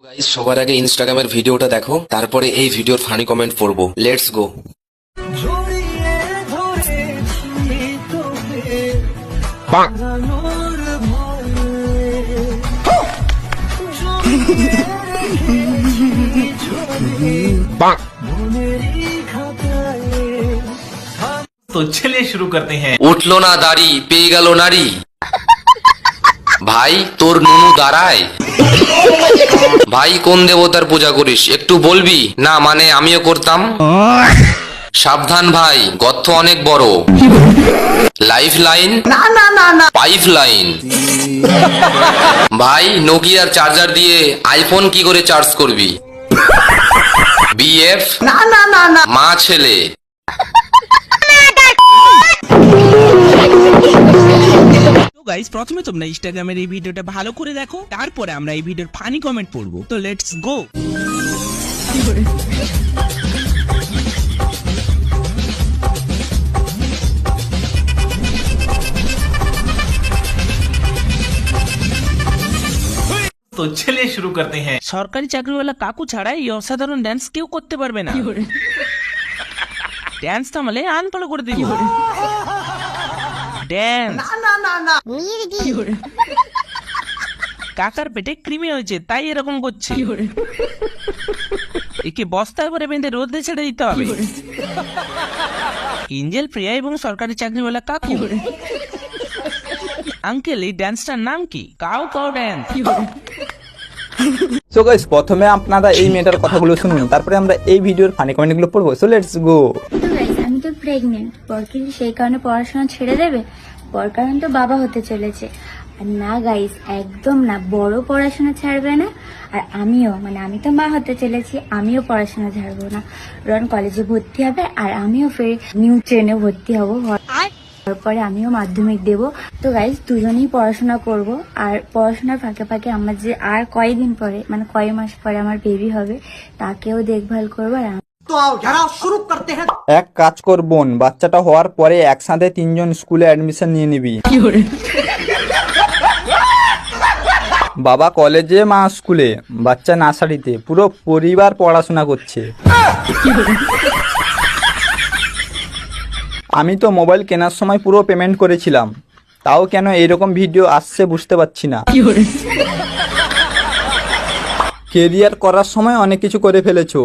Guys সবার আগে ইনস্টাগ্রামের ভিডিওটা দেখো, তারপরে এই ভিডিওর ফানি কমেন্ট পড়বো। Let's go. तो चलिए शुरू करते हैं। উঠলো না দাড়ি, পেয়ে গেল নারী। ভাই তোর নুনু দাঁড়ায়। ভাই কোন দেবতার পূজা করিস একটু বলবি? না মানে আমিও করতাম। সাবধান ভাই, গর্ত অনেক বড়। Life line pipe line. ভাই নোকিয়ার চার্জার দিয়ে আইফোন কি করে চার্জ করবি? বিএফ মা ছেলে। তো গাইস, প্রথমে তোমরা ইনস্টাগ্রামের এই ভিডিওটা ভালো করে দেখো, তারপরে আমরা এই ভিডিওর ফানি কমেন্ট পড়বো। তো লেটস গো। तो चलिए शुरू करते हैं। সরকারি চাকরিওয়ালা কাকু ছাড়া এই অসাধারণ ড্যান্স কেউ করতে পারবে না। ড্যান্স থামালে আনফলো করে দিব। ড্যান্স কাকার পেটে কৃমি হয়েছে তাই এরকম করছে। একে বস্তায় করে বেঁধে রোদে ছেড়ে দিতে হবে। এঞ্জেল প্রিয়া এবং সরকারি চাকরিওয়ালা কাকু। আঙ্কেল, এই ড্যান্সটার নাম কি? Cow cow dance. So guys, প্রথমে আপনারা এই মেয়েটার কথাগুলো শুনুন, তারপরে আমরা এই ভিডিওর ফানি কমেন্টগুলো পড়বো। So let's go. তো গাইস, আমি তো প্রেগনেন্ট, পর কি সেই কারণে পড়াশোনা ছেড়ে দেবে? পর কারণ তো বাবা হতে চলেছে। আর না গাইস, একদম না, বড় পড়াশোনা ছাড়বে না। আর আমিও, মানে আমি তো মা হতে চলেছি, আমিও পড়াশোনা ছাড়বো না। রন কলেজে ভর্তি হবে আর আমিও ফের নিউ ট্রেনে ভর্তি হবো। তারপরে আমিও মাধ্যমিক দেব। তো গাইস, দুজনেই পড়াশোনা করব। আর পড়াশোনার ফাঁকে ফাঁকে আমার যে আর কয়েকদিন পরে, মানে কয়েক মাস পরে আমার বেবি হবে, তাকেও দেখভাল করবো। আর এক কাজ কর বোন, বাচ্চাটা হওয়ার পরে একসাথে তিনজন স্কুলে অ্যাডমিশন নিয়ে নিবি। বাবা কলেজে, মা স্কুলে, বাচ্চা নার্সারিতে, পুরো পরিবার পড়াশোনা করছে। আমি তো মোবাইল কেনার সময় পুরো পেমেন্ট করেছিলাম, তাও কেন এইরকম ভিডিও আসছে বুঝতে পারছি না। কেরিয়ার করার সময় অনেক কিছু করে ফেলেছো।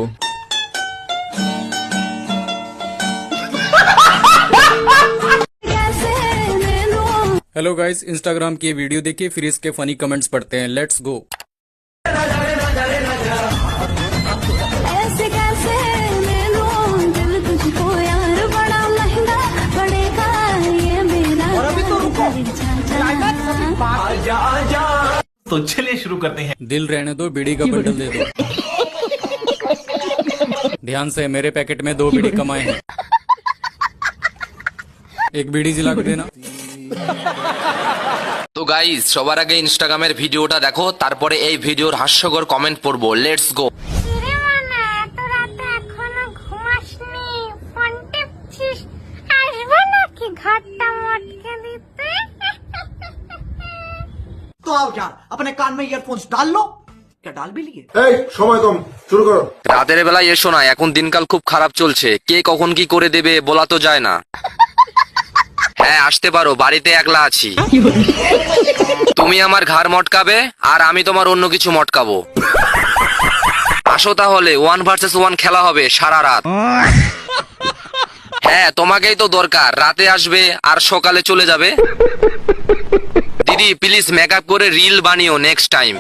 हेलो गाइस, इंस्टाग्राम की ये वीडियो देखिए, फिर इसके फनी कमेंट्स पढ़ते हैं। Let's go. ऐसे कैसे ले लूं दिल तुझको यार, बड़ा महंगा पड़ेगा ये मेरा। और अभी तो रुको, तो चलिए शुरू करते हैं। दिल रहने दो, बीड़ी का बंडल दे दो। ध्यान से, मेरे पैकेट में 2 बीड़ी कमाए हैं। एक बीड़ी जिला के देना। তো গাইস সবার আগে ইনস্টাগ্রামের ভিডিওটা দেখো, তারপরে এই ভিডিওর হাস্যকর কমেন্ট পড়বো। Let's go. तो आओ यार, अपने कान में ईयरफोन्स डाल लो। क्या डाल भी लिए? এই সময় কম, শুরু করো। রাতের বেলায় এসো না, এখন দিনকাল খুব খারাপ চলছে, কে কখন কি করে দেবে বলা তো যায় না। হ্যাঁ আসতে পারো, বাড়িতে একলা আছি। তুমি আমার ঘাড় মটকাবে আর আমি তোমার অন্য কিছু মটকাবো। আসো তাহলে, 1 ভার্সেস 1 খেলা হবে সারা রাত। হ্যাঁ তোমাকেই তো দরকার, রাতে আসবে আর সকালে চলে যাবে। দিদি প্লিজ মেকআপ করে রিল বানিও নেক্সট টাইম।